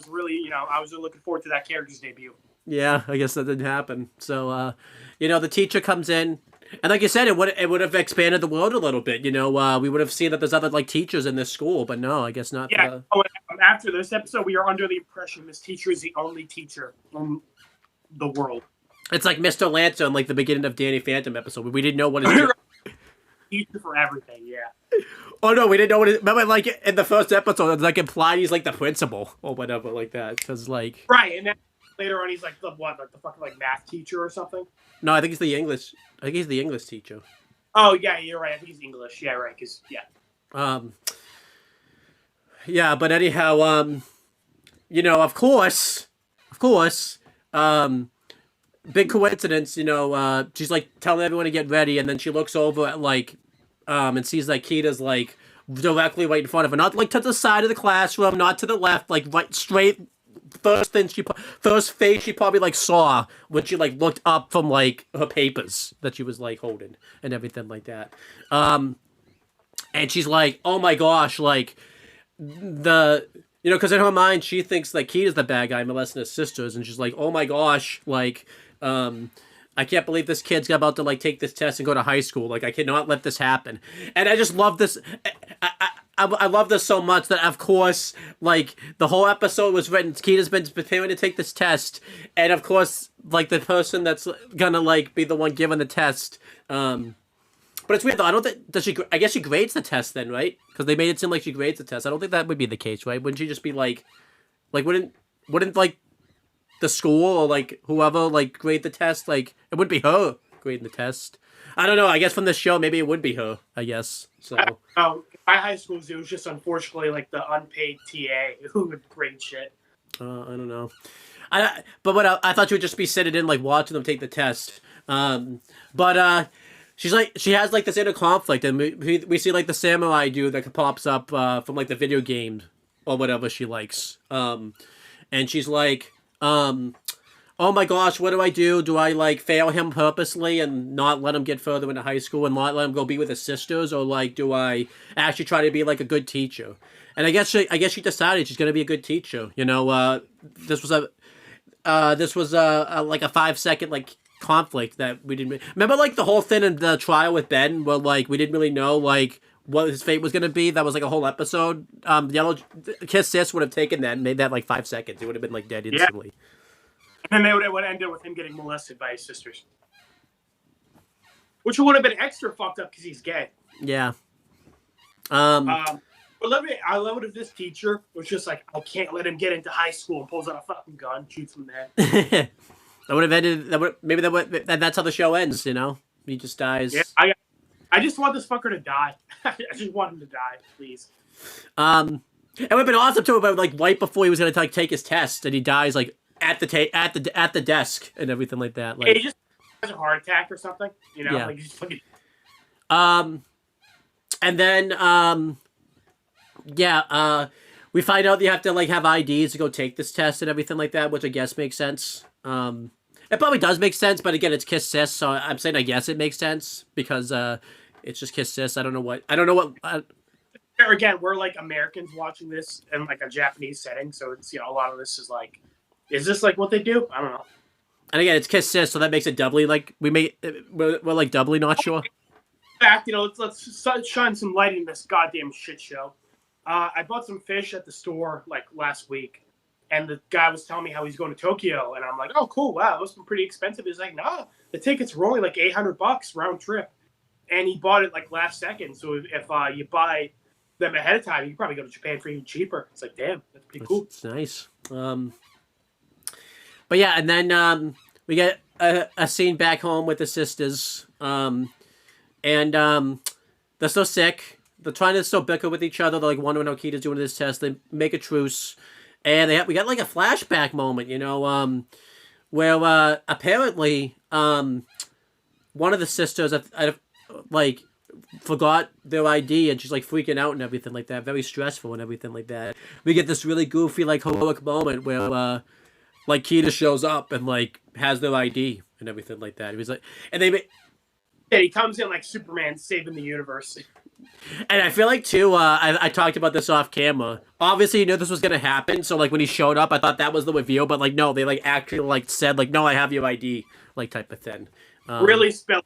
Speaker 3: really, you know, I was really looking forward to that character's debut.
Speaker 2: Yeah, I guess that didn't happen. So, you know, the teacher comes in, and like you said, it would have expanded the world a little bit. You know, we would have seen that there's other like teachers in this school, but no, I guess not.
Speaker 3: Yeah. After this episode, we are under the impression this teacher is the only teacher in the world.
Speaker 2: It's like Mr. Lancer in like the beginning of Danny Phantom episode. We didn't know what his
Speaker 3: teacher for everything, yeah.
Speaker 2: Oh no, we didn't know what it. Remember, like in the first episode, it's like implied he's like the principal or whatever, like that. Because like
Speaker 3: Right, and then later on he's like the fucking like math teacher or something.
Speaker 2: no, I think he's the English. I think he's the English teacher.
Speaker 3: Oh yeah, you're right. I think he's English. Yeah, right. Cause yeah.
Speaker 2: Yeah, but anyhow, you know, of course, big coincidence, you know, she's like telling everyone to get ready, and then she looks over at like, and sees like Kita's like directly right in front of her, not like to the side of the classroom, not to the left, like right straight. First face she probably like saw when she like looked up from like her papers that she was like holding and everything like that. And she's like, oh my gosh, like because in her mind she thinks like Kita's the bad guy molesting his sisters, and she's like, oh my gosh, like I can't believe this kid's about to like take this test and go to high school. Like I cannot let this happen. And I just love this. I love this so much that of course like the whole episode was written. Kita's been preparing to take this test, and of course like the person that's gonna like be the one giving the test. But it's weird though. I don't think does she. I guess she grades the test then, right? Because they made it seem like she grades the test. I don't think that would be the case, right? Wouldn't she just be like wouldn't like the school or like whoever like grade the test? Like it wouldn't be her grading the test. I don't know. I guess from the show, maybe it would be her. I guess so.
Speaker 3: My high schools, it was just unfortunately like the unpaid TA who would grade shit.
Speaker 2: I don't know. But what I thought you would just be sitting in like watching them take the test. But she's like she has like this inner conflict, and we see like the samurai dude that pops up from like the video game or whatever she likes. And she's like, oh my gosh, what do I do? Do I like fail him purposely and not let him get further into high school and not let him go be with his sisters, or like do I actually try to be like a good teacher? And I guess she decided she's gonna be a good teacher. You know, this was a like a 5-second like conflict that we didn't remember, like the whole thing in the trial with Ben where like we didn't really know like what his fate was gonna be. That was like a whole episode. Yellow Kissxsis would have taken that and made that like 5 seconds. He would have been like dead instantly.
Speaker 3: Yeah. And then it would end up with him getting molested by his sisters. Which would have been extra fucked up because he's gay.
Speaker 2: Yeah.
Speaker 3: But I love it if this teacher was just like, I can't let him get into high school, and pulls out a fucking gun, shoots him in the head.
Speaker 2: That would have ended. That's how the show ends. You know, he just dies.
Speaker 3: Yeah, I just want this fucker to die. I just want him to die, please.
Speaker 2: It would have been awesome too, but like right before he was gonna like take his test, and he dies like at the desk and everything like that. Like
Speaker 3: he just has a heart attack or something. You know,
Speaker 2: yeah.
Speaker 3: like he's fucking.
Speaker 2: And then we find out you have to like have IDs to go take this test and everything like that, which I guess makes sense. It probably does make sense, but again, it's Kissxsis, so I'm saying I guess it makes sense because it's just Kissxsis. I don't know what.
Speaker 3: Again, we're like Americans watching this in like a Japanese setting, so it's a lot of this is like, is this like what they do? I don't know.
Speaker 2: And again, it's Kissxsis, so that makes it doubly like we're like doubly not sure.
Speaker 3: In fact, let's shine some light in this goddamn shit show. I bought some fish at the store like last week, and the guy was telling me how he's going to Tokyo, and I'm like, oh cool, wow, those been pretty expensive. He's like, nah, the tickets were only like $800 round trip, and he bought it like last second. So if you buy them ahead of time, you can probably go to Japan for even cheaper. It's like, damn, that's pretty cool.
Speaker 2: It's nice. But yeah, and then we get a scene back home with the sisters, and they're so sick. They're trying to still bicker with each other. They're like wondering how Kita's doing this test. They make a truce, and we got like a flashback moment, where apparently one of the sisters like forgot their ID, and she's like freaking out and everything like that, very stressful and everything like that. We get this really goofy like heroic moment where like Kita shows up and like has their ID and everything like that. He was like, and
Speaker 3: he comes in like Superman saving the universe.
Speaker 2: And I feel like too, I talked about this off camera. Obviously, you knew this was gonna happen, so like when he showed up, I thought that was the reveal. But like, no, they like actually like said like, no, I have your ID, like type of thing.
Speaker 3: Really spelled.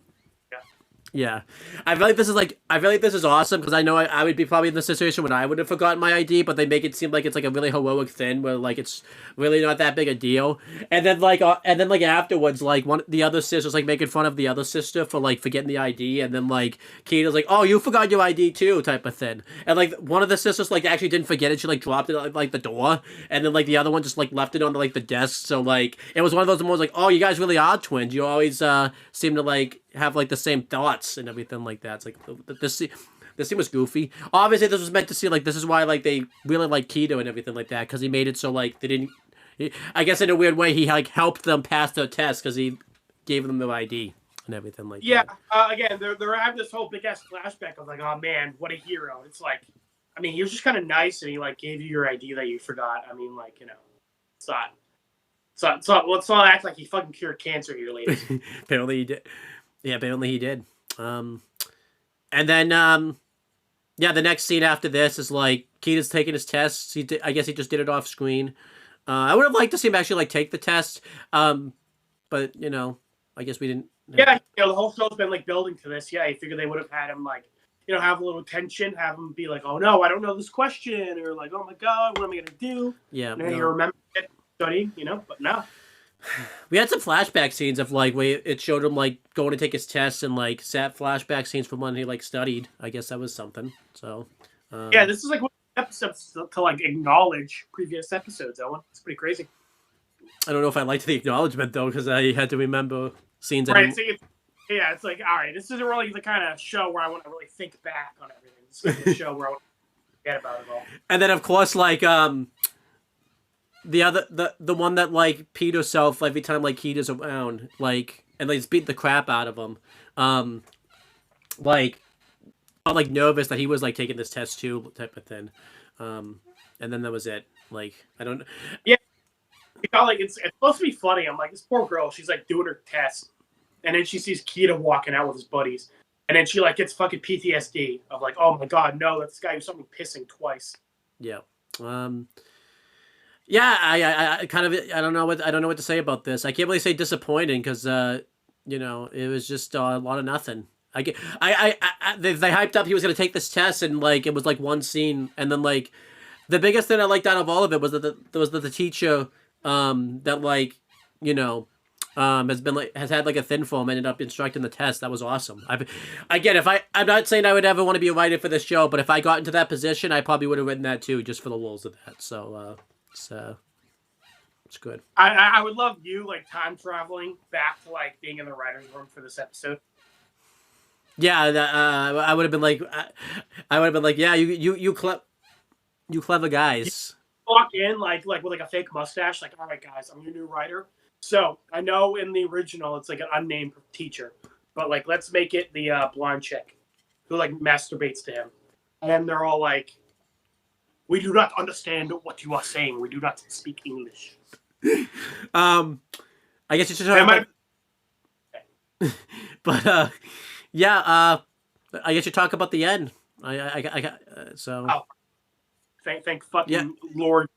Speaker 2: Yeah, I feel like this is awesome because I know I would be probably in the situation when I would have forgotten my ID, but they make it seem like it's like a really heroic thing where like it's really not that big a deal. And then like afterwards, like one the other sister's like making fun of the other sister for like forgetting the ID, and then like Kita's like, "Oh, you forgot your ID too," type of thing. And like one of the sisters like actually didn't forget it; she like dropped it at like the door, and then like the other one just like left it on like the desk. So like it was one of those moments like, "Oh, you guys really are twins. You always seem to like have like the same thoughts and everything like that." It's like this scene was goofy. Obviously, this was meant to see like this is why like they really like Keto and everything like that because he made it so like they didn't. I guess in a weird way he like helped them pass their test because he gave them their ID and everything like that.
Speaker 3: Again, they're having this whole big ass flashback of like, oh man, what a hero. It's like, I mean, he was just kind of nice and he like gave you your ID that you forgot. I mean, like, you know, it's not. Let's not act like he fucking cured cancer here, ladies.
Speaker 2: Apparently he did. Yeah, apparently he did. And then, yeah, the next scene after this is like Kita's taking his tests. I guess he just did it off screen. I would have liked to see him actually like take the test. But you know, I guess we didn't.
Speaker 3: Yeah, you know, the whole show's been like building to this. Yeah, you figure they would have had him like, you know, have a little tension, have him be like, "Oh no, I don't know this question," or like, "Oh my god, what am I gonna do?"
Speaker 2: Yeah,
Speaker 3: and then you remember it, studying, you know. But no.
Speaker 2: We had some flashback scenes of like where it showed him like going to take his tests and like sad flashback scenes from when he like studied. I guess that was something. So
Speaker 3: yeah, this is like one of the episodes to like acknowledge previous episodes. Owen, it's pretty crazy.
Speaker 2: I don't know if I liked the acknowledgement though because I had to remember scenes.
Speaker 3: Right. It's like, all right, this isn't really the kind of show where I want to really think back on everything. This is the show where I want to forget about it all. And
Speaker 2: then of course like the one that like peed herself every time like Kita's around, like, and like beat the crap out of him. Like got like nervous that he was like taking this test too, type of thing. And then that was it. Like I don't.
Speaker 3: Yeah, because like it's supposed to be funny. I'm like, this poor girl. She's like doing her test, and then she sees Kita walking out with his buddies, and then she like gets fucking PTSD of like, oh my god, no, that's this guy who saw me pissing twice.
Speaker 2: Yeah. Yeah, I kind of I don't know what to say about this. I can't really say disappointing because you know, it was just a lot of nothing. They hyped up he was gonna take this test and like it was like one scene and then like the biggest thing I liked out of all of it was that the teacher that like you know has had like a thin film ended up instructing the test. That was awesome. I'm not saying I would ever want to be a writer for this show, but if I got into that position, I probably would have written that too, just for the lulz of that. So. It's good.
Speaker 3: I would love you like time traveling back to like being in the writer's room for this episode.
Speaker 2: Yeah, I would have been like, yeah, you clever guys.
Speaker 3: Walk in like with like a fake mustache, like, all right guys, I'm your new writer. So I know in the original it's like an unnamed teacher, but like let's make it the blonde chick who like masturbates to him, and they're all like, we do not understand what you are saying. We do not speak English.
Speaker 2: I guess you should talk about... But, yeah, I guess you talk about the end. So...
Speaker 3: Oh. Thank fucking Lord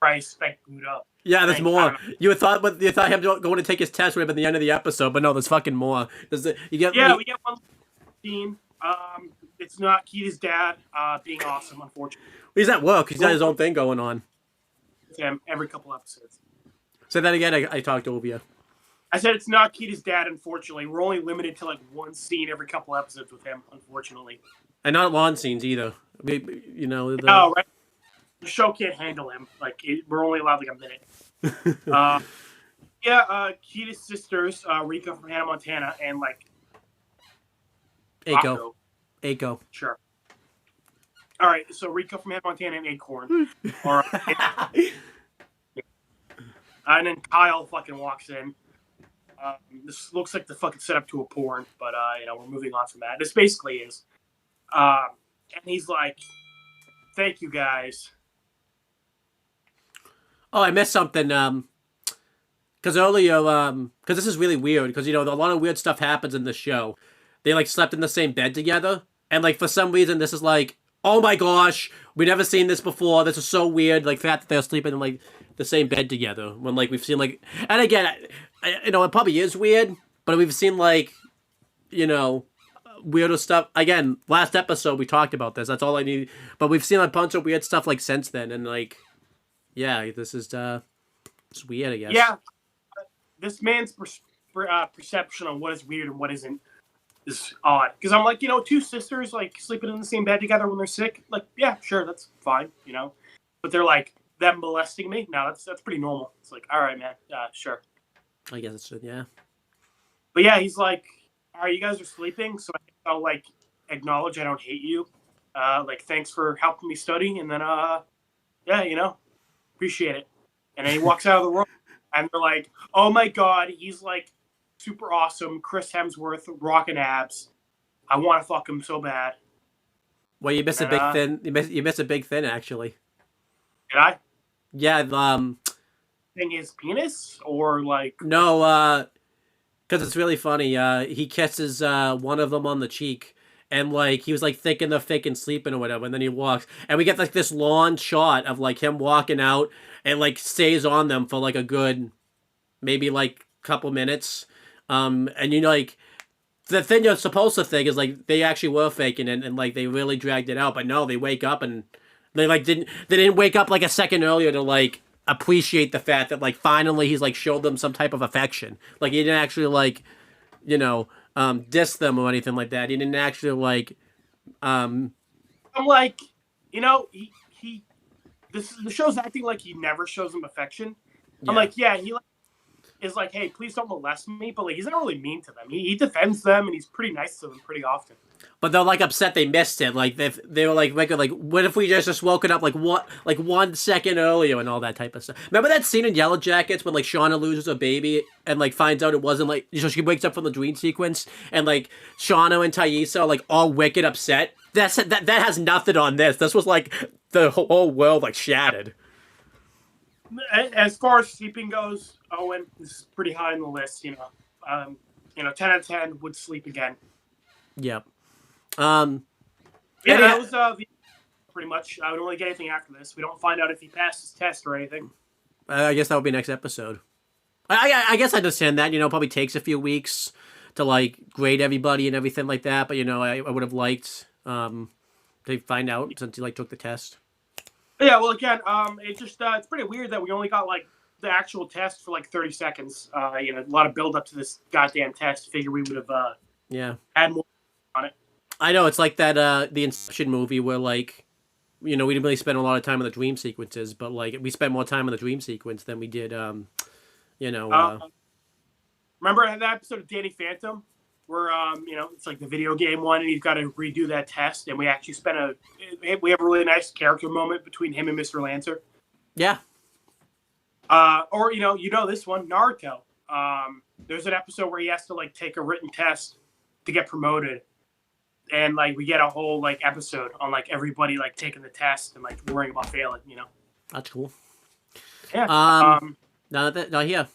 Speaker 3: Christ. Thank Buddha.
Speaker 2: Yeah, there's more. You thought him going to take his test would have been the end of the episode, but no, there's fucking more. We get
Speaker 3: one scene. It's not Kita's dad being awesome, unfortunately.
Speaker 2: He's at work. He's got his own thing going on.
Speaker 3: Him every couple episodes.
Speaker 2: Say that again. I talked over you.
Speaker 3: I said it's not Kita's dad, unfortunately. We're only limited to like one scene every couple episodes with him, unfortunately.
Speaker 2: And not lawn scenes either. You know.
Speaker 3: No, right? The show can't handle him. Like we're only allowed like a minute. Kita's sisters, Rika from Hannah Montana, and like
Speaker 2: Aiko.
Speaker 3: Sure. All right, so Rika from Hannah Montana and Acorn. All right. And then Kyle fucking walks in. This looks like the fucking setup to a porn, but you know, we're moving on from that. This basically is. And he's like, "Thank you guys."
Speaker 2: Oh, I missed something. Because earlier, because this is really weird. Because you know, a lot of weird stuff happens in the show. They like slept in the same bed together, and like for some reason, this is like, oh my gosh, we never seen this before. This is so weird. Like the fact that they're sleeping in like the same bed together when like we've seen like, and again, you know, it probably is weird, but we've seen like, you know, weirder stuff. Again, last episode we talked about this. That's all I need. But we've seen a bunch of weird stuff like since then, and like, yeah, this is it's weird, I guess.
Speaker 3: Yeah, this man's perception on what is weird and what isn't is odd. Because I'm like, two sisters like sleeping in the same bed together when they're sick. Like, yeah, sure, that's fine, But they're like them molesting me. No, that's pretty normal. It's like, all right, man, sure.
Speaker 2: I guess it's yeah.
Speaker 3: But yeah, he's like, all right, you guys are sleeping, so I'll like acknowledge I don't hate you. Like, thanks for helping me study, and then yeah, appreciate it. And then he walks out of the room, and they're like, oh my god, he's like super awesome, Chris Hemsworth, rocking abs. I want to fuck him so bad.
Speaker 2: Well, you missed a big thin. You missed a big thin, actually.
Speaker 3: Did I?
Speaker 2: Yeah.
Speaker 3: Thing his penis or like
Speaker 2: no. Because it's really funny. He kisses one of them on the cheek, and like he was like thinking they're faking sleeping or whatever, and then he walks, and we get like this long shot of like him walking out, and like stays on them for like a good, maybe like couple minutes, and like the thing you're supposed to think is like they actually were faking it, and like they really dragged it out, but no, they wake up and they didn't wake up like a second earlier to like appreciate the fact that like finally he's like showed them some type of affection. Like he didn't actually like diss them or anything like that. He didn't actually like
Speaker 3: I'm like, he the show's acting like he never shows them affection.
Speaker 2: Yeah.
Speaker 3: I'm like, yeah, he like is like, hey, please don't molest me, but like he's not really mean to them. He defends them and he's pretty nice to them pretty often.
Speaker 2: But they're like upset they missed it. Like they were like what if we just woken up like 1 second earlier and all that type of stuff. Remember that scene in Yellow Jackets when like Shauna loses her baby and like finds out it wasn't like so she wakes up from the dream sequence and like Shauna and Taissa are like all wicked upset. That has nothing on this. This was like the whole world like shattered.
Speaker 3: As far as sleeping goes, Owen is pretty high on the list. 10 out of 10 would sleep again.
Speaker 2: Yep.
Speaker 3: Yeah, that was pretty much. I don't really get anything after this. We don't find out if he passed his test or anything.
Speaker 2: I guess that would be next episode. I guess I understand that. Probably takes a few weeks to like grade everybody and everything like that. But I would have liked to find out since he like took the test.
Speaker 3: Yeah, well, again, it's pretty weird that we only got like the actual test for like 30 seconds. A lot of build up to this goddamn test. Figure we would have had more on it. I
Speaker 2: know it's like that the Inception movie where like we didn't really spend a lot of time on the dream sequences, but like we spent more time on the dream sequence than we did remember that episode of Danny Phantom where it's like the video game one and he's got to redo that test and we actually we have a really nice character moment between him and Mr. Lancer. Yeah.
Speaker 3: Or this one, Naruto. There's an episode where he has to like take a written test to get promoted. And like we get a whole like episode on like everybody like taking the test and like worrying about failing,
Speaker 2: That's cool.
Speaker 3: Yeah.
Speaker 2: Not here.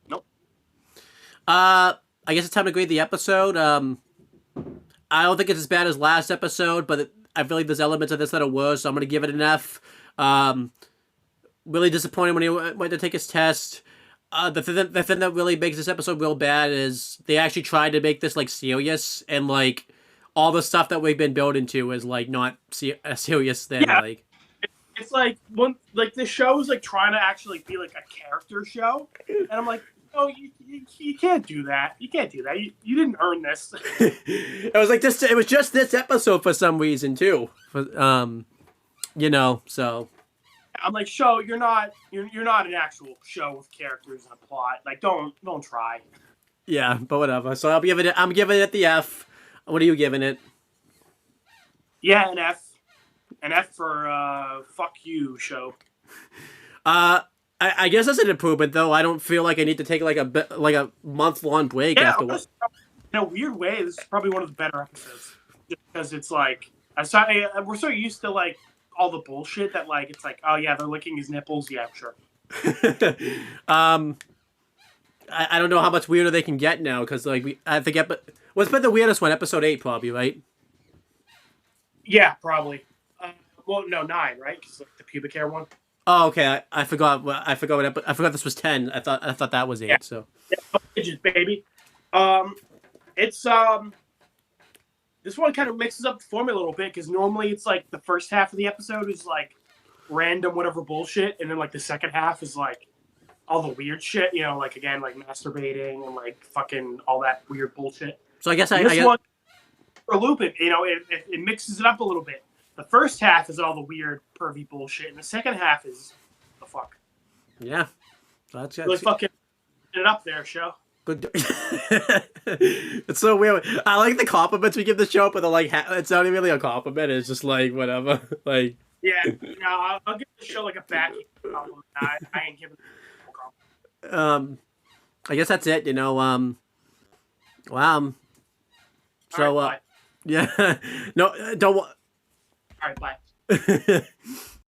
Speaker 3: Nope.
Speaker 2: I guess it's time to grade the episode. I don't think it's as bad as last episode, but I feel like there's elements of this that are worse, so I'm gonna give it an F. Really disappointed when he went to take his test. The thing that really makes this episode real bad is they actually tried to make this like serious, and like all the stuff that we've been building to is like not a serious thing.
Speaker 3: Yeah.
Speaker 2: Like
Speaker 3: it's like the show is like trying to actually be like a character show, and I'm like, oh, you can't do that. You can't do that. You didn't earn this.
Speaker 2: It was like this. It was just this episode for some reason too. So.
Speaker 3: I'm like, show, you're not an actual show with characters and a plot. Like, don't try.
Speaker 2: Yeah, but whatever. So I'm giving it the F. What are you giving it?
Speaker 3: Yeah, an F. An F for fuck you show.
Speaker 2: I guess that's an improvement though. I don't feel like I need to take like a month-long break afterwards.
Speaker 3: In a weird way, this is probably one of the better episodes just because it's like we're so used to like all the bullshit that like it's like, oh yeah, they're licking his nipples. Yeah, sure.
Speaker 2: I don't know how much weirder they can get now because like I think what's been the weirdest one? Episode 8 probably, right?
Speaker 3: Yeah, probably. Well, no, 9, right? Because like the pubic hair one.
Speaker 2: Oh, okay. I forgot. I forgot this was 10. I thought that was 8.
Speaker 3: Yeah.
Speaker 2: So
Speaker 3: yeah, baby. It's This one kind of mixes up the formula a little bit because normally it's like the first half of the episode is like random whatever bullshit, and then like the second half is like all the weird shit. You know, like again like masturbating and like fucking all that weird bullshit.
Speaker 2: So I guess
Speaker 3: This one for looping, you know, it mixes it up a little bit. The first half is all the weird pervy bullshit, and the second half is the fuck.
Speaker 2: Yeah, so that's
Speaker 3: Really fucking it up there, show.
Speaker 2: Good. It's so weird. I like the compliments we give the show, but they're like, it's not even really a compliment. It's just like whatever. Like,
Speaker 3: yeah, I'll give the show like a backing compliment. I ain't giving it a compliment.
Speaker 2: I guess that's it. You know. So,
Speaker 3: All right,
Speaker 2: yeah. No, don't.
Speaker 3: all right, bye.